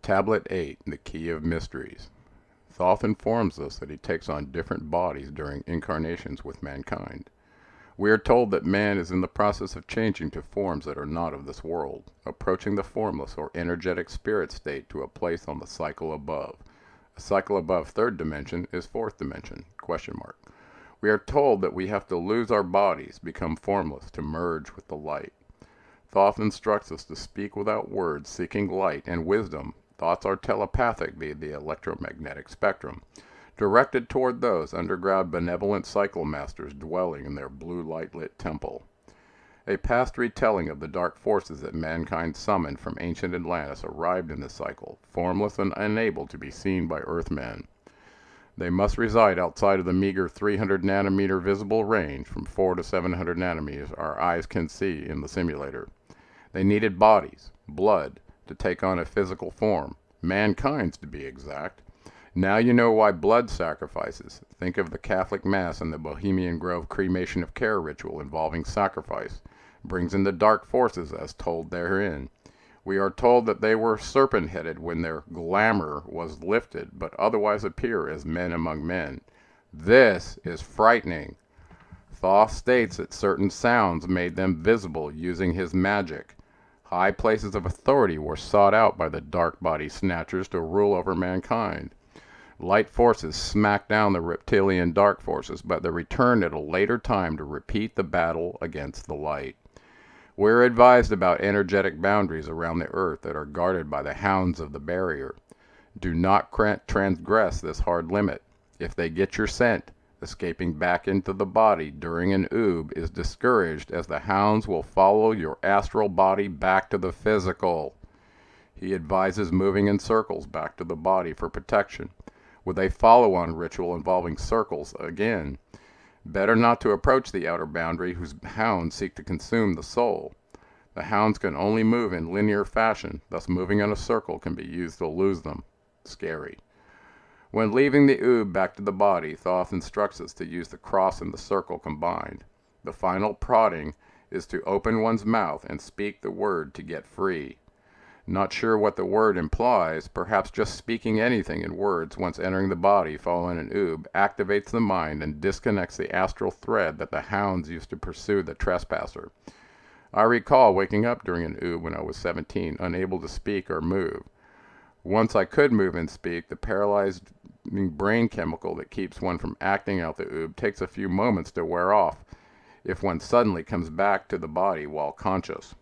Tablet 8, The Key of Mysteries. Thoth informs us that he takes on different bodies during incarnations with mankind. We are told that man is in the process of changing to forms that are not of this world, approaching the formless or energetic spirit state to a place on the cycle above. A cycle above third dimension is fourth dimension, ? We are told that we have to lose our bodies, become formless, to merge with the light. Thoth instructs us to speak without words, seeking light and wisdom. Thoughts are telepathic via the electromagnetic spectrum, directed toward those underground benevolent cycle masters dwelling in their blue light-lit temple. A past retelling of the dark forces that mankind summoned from ancient Atlantis arrived in the cycle, formless and unable to be seen by Earthmen. They must reside outside of the meager 300 nanometer visible range from 4 to 700 nanometers our eyes can see in the simulator. They needed bodies, blood, to take on a physical form, mankind's to be exact. Now you know why blood sacrifices. Think of the Catholic Mass and the Bohemian Grove cremation of care ritual involving sacrifice. Brings in the dark forces as told therein. We are told that they were serpent-headed when their glamour was lifted, but otherwise appear as men among men. This is frightening. Thoth states that certain sounds made them visible using his magic. High places of authority were sought out by the dark body snatchers to rule over mankind. Light forces smacked down the reptilian dark forces, but they returned at a later time to repeat the battle against the light. We're advised about energetic boundaries around the earth that are guarded by the hounds of the barrier. Do not transgress this hard limit. If they get your scent, escaping back into the body during an oob is discouraged, as the hounds will follow your astral body back to the physical. He advises moving in circles back to the body for protection, with a follow-on ritual involving circles again. Better not to approach the outer boundary, whose hounds seek to consume the soul. The hounds can only move in linear fashion, thus moving in a circle can be used to lose them. Scary. When leaving the oob back to the body, Thoth instructs us to use the cross and the circle combined. The final prodding is to open one's mouth and speak the word to get free. Not sure what the word implies, perhaps just speaking anything in words once entering the body following an oob activates the mind and disconnects the astral thread that the hounds used to pursue the trespasser. I recall waking up during an oob when I was 17, unable to speak or move. Once I could move and speak, the paralyzed brain chemical that keeps one from acting out the oob takes a few moments to wear off if one suddenly comes back to the body while conscious.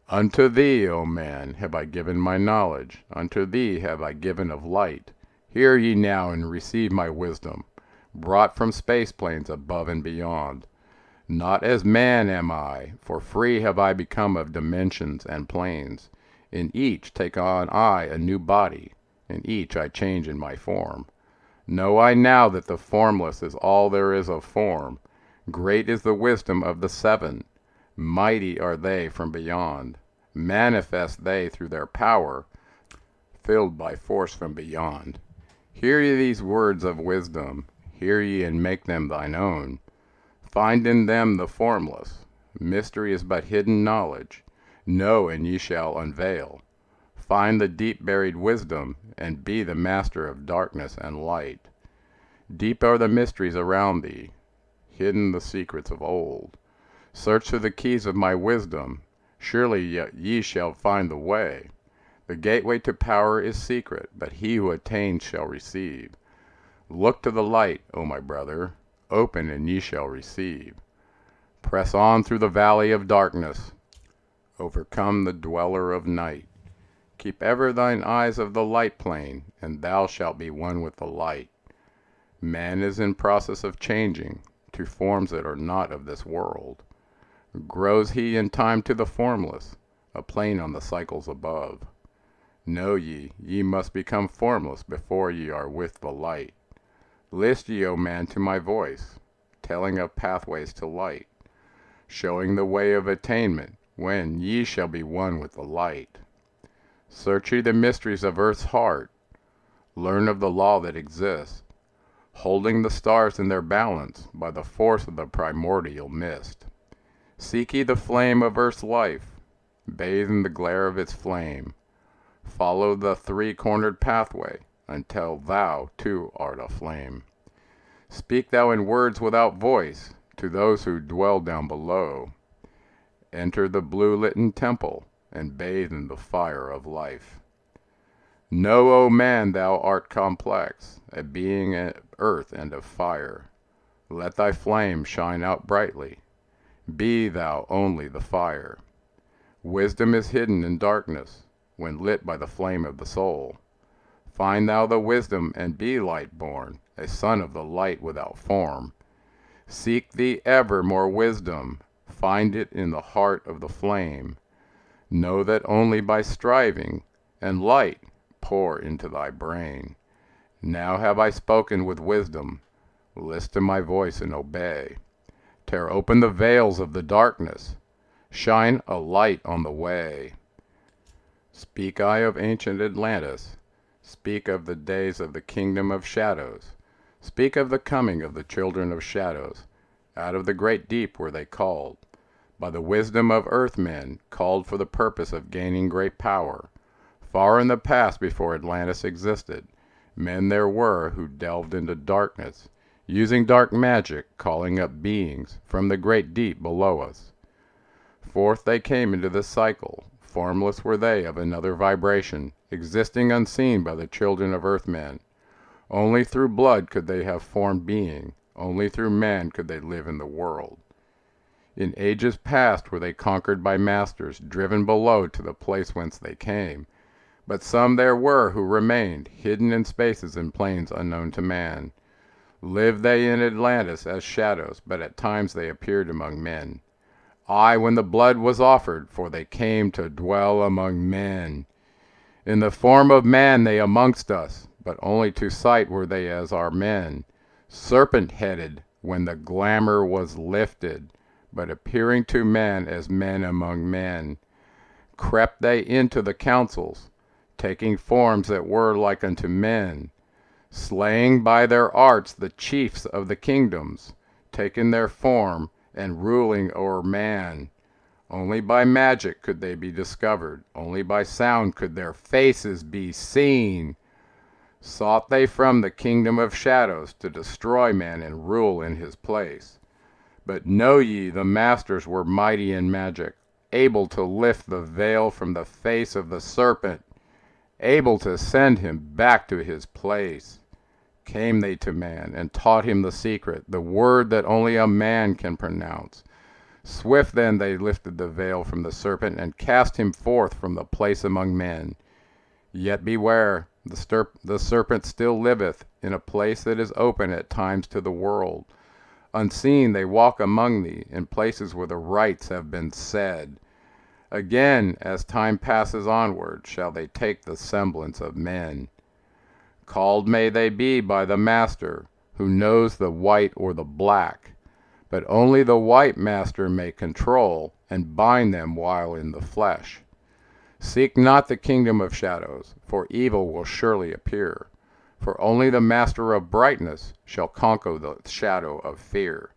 Unto thee, O man, have I given my knowledge. Unto thee have I given of light. Hear ye now and receive my wisdom, brought from space planes above and beyond. Not as man am I, for free have I become of dimensions and planes. In each take on I a new body, in each I change in my form. Know I now that the formless is all there is of form. Great is the wisdom of the seven. Mighty are they from beyond. Manifest they through their power, filled by force from beyond. Hear ye these words of wisdom, hear ye and make them thine own. Find in them the formless. Mystery is but hidden knowledge. Know and ye shall unveil. Find the deep-buried wisdom, and be the master of darkness and light. Deep are the mysteries around thee, hidden the secrets of old. Search for the keys of my wisdom, surely ye shall find the way. The gateway to power is secret, but he who attains shall receive. Look to the light, O my brother, open and ye shall receive. Press on through the valley of darkness, overcome the dweller of night. Keep ever thine eyes of the light plane, and thou shalt be one with the light. Man is in process of changing to forms that are not of this world. Grows he in time to the formless, a plane on the cycles above. Know ye, ye must become formless before ye are with the light. List ye, O man, to my voice, telling of pathways to light, showing the way of attainment, when ye shall be one with the light. Search ye the mysteries of earth's heart, learn of the law that exists, holding the stars in their balance by the force of the primordial mist. Seek ye the flame of earth's life, bathe in the glare of its flame. Follow the three-cornered pathway until thou too art aflame. Speak thou in words without voice to those who dwell down below. Enter the blue-litten temple and bathe in the fire of life. Know, O man, thou art complex, a being of earth and of fire. Let thy flame shine out brightly. Be thou only the fire. Wisdom is hidden in darkness, when lit by the flame of the soul. Find thou the wisdom and be light-born, a son of the light without form. Seek thee ever more wisdom, find it in the heart of the flame. Know that only by striving, and light pour into thy brain. Now have I spoken with wisdom, list to my voice and obey. Tear open the veils of the darkness, shine a light on the way. Speak I of ancient Atlantis, speak of the days of the kingdom of shadows, speak of the coming of the children of shadows. Out of the great deep were they called, by the wisdom of earthmen, called for the purpose of gaining great power. Far in the past, before Atlantis existed, men there were who delved into darkness, using dark magic, calling up beings from the great deep below us. Forth they came into the cycle. Formless were they of another vibration, existing unseen by the children of earthmen. Only through blood could they have formed being, only through man could they live in the world. In ages past were they conquered by masters, driven below to the place whence they came. But some there were who remained, hidden in spaces and planes unknown to man. Lived they in Atlantis as shadows, but at times they appeared among men. Aye, when the blood was offered, for they came to dwell among men. In the form of man they amongst us, but only to sight were they as our men. Serpent-headed, when the glamour was lifted, but appearing to man as men among men. Crept they into the councils, taking forms that were like unto men, slaying by their arts the chiefs of the kingdoms, taking their form, and ruling o'er man. Only by magic could they be discovered, only by sound could their faces be seen. Sought they from the kingdom of shadows to destroy man and rule in his place. But know ye, the masters were mighty in magic, able to lift the veil from the face of the serpent, able to send him back to his place. Came they to man, and taught him the secret, the word that only a man can pronounce. Swift then they lifted the veil from the serpent, and cast him forth from the place among men. Yet beware, the serpent still liveth in a place that is open at times to the world. Unseen they walk among thee, in places where the rites have been said. Again, as time passes onward, shall they take the semblance of men. Called may they be by the Master, who knows the white or the black, but only the white Master may control and bind them while in the flesh. Seek not the kingdom of shadows, for evil will surely appear, for only the Master of brightness shall conquer the shadow of fear.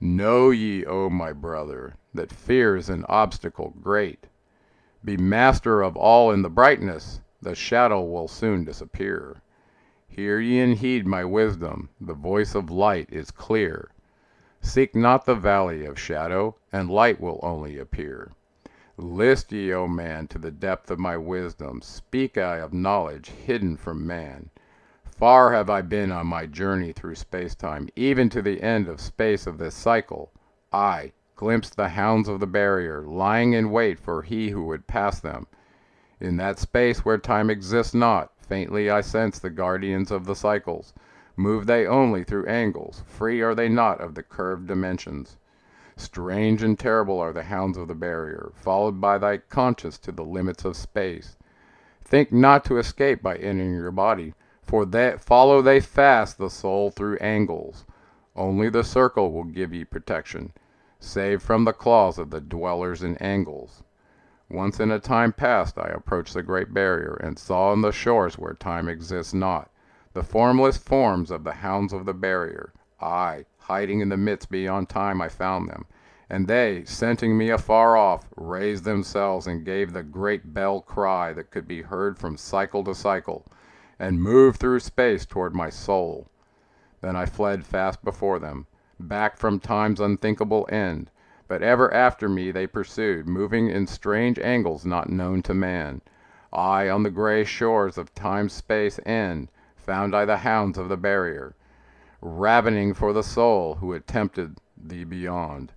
Know ye, O my brother, that fear is an obstacle great. Be master of all in the brightness, the shadow will soon disappear. Hear ye and heed my wisdom, the voice of light is clear. Seek not the valley of shadow, and light will only appear. List ye, O man, to the depth of my wisdom, speak I of knowledge hidden from man. Far have I been on my journey through space-time, even to the end of space of this cycle. I glimpsed the hounds of the barrier, lying in wait for he who would pass them. In that space where time exists not, faintly I sense the guardians of the cycles. Move they only through angles, free are they not of the curved dimensions. Strange and terrible are the hounds of the barrier, followed by thy conscience to the limits of space. Think not to escape by entering your body, for follow they fast the soul through angles. Only the circle will give ye protection, save from the claws of the dwellers in angles. Once in a time past I approached the great barrier, and saw on the shores where time exists not, the formless forms of the hounds of the barrier. Aye, hiding in the midst beyond time I found them, And they, scenting me afar off, raised themselves and gave the great bell cry that could be heard from cycle to cycle, and moved through space toward my soul. Then I fled fast before them, back from time's unthinkable end, but ever after me they pursued, moving in strange angles not known to man. I, on the gray shores of time's space end, found I the hounds of the barrier, ravening for the soul who had tempted thee beyond.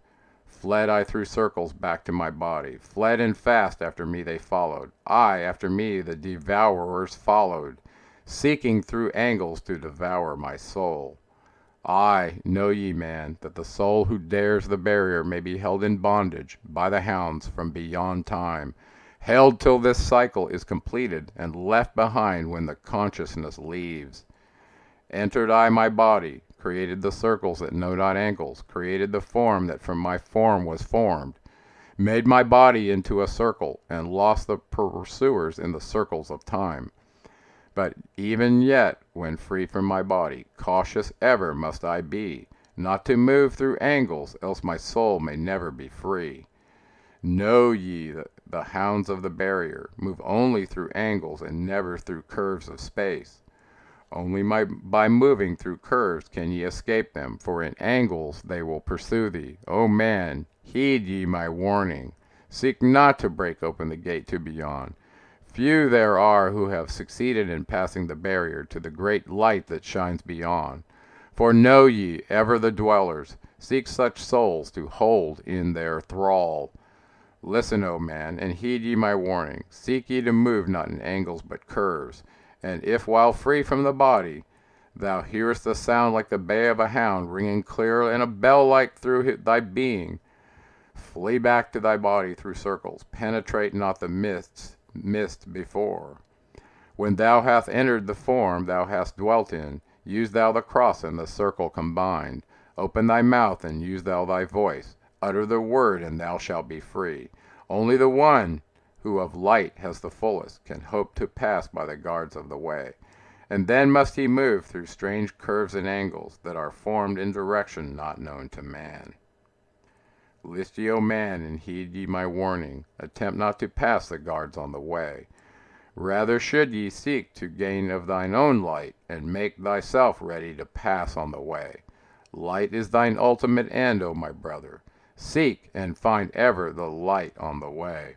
Fled I through circles back to my body, fled and fast after me they followed. I, after me the devourers followed, seeking through angles to devour my soul. I, know ye, man, that the soul who dares the barrier may be held in bondage by the hounds from beyond time, held till this cycle is completed and left behind when the consciousness leaves. Entered I my body, created the circles that know not angles, created the form that from my form was formed, made my body into a circle, and lost the pursuers in the circles of time. But even yet, when free from my body, cautious ever must I be, not to move through angles, else my soul may never be free. Know ye that the hounds of the barrier move only through angles and never through curves of space. Only by moving through curves can ye escape them, for in angles they will pursue thee. O man, heed ye my warning. Seek not to break open the gate to beyond. Few there are who have succeeded in passing the barrier to the great light that shines beyond. For know ye, ever the dwellers seek such souls to hold in their thrall. Listen, O man, and heed ye my warning. Seek ye to move not in angles but curves. And if while free from the body thou hearest a sound like the bay of a hound ringing clear and a bell like through thy being, flee back to thy body through circles. Penetrate not the mist before. When thou hast entered the form thou hast dwelt in, use thou the cross and the circle combined. Open thy mouth and use thou thy voice. Utter the word and thou shalt be free. Only the one who of light has the fullest can hope to pass by the guards of the way. And then must he move through strange curves and angles that are formed in direction not known to man. List ye, O man, and heed ye my warning. Attempt not to pass the guards on the way. Rather should ye seek to gain of thine own light, and make thyself ready to pass on the way. Light is thine ultimate end, O my brother. Seek and find ever the light on the way.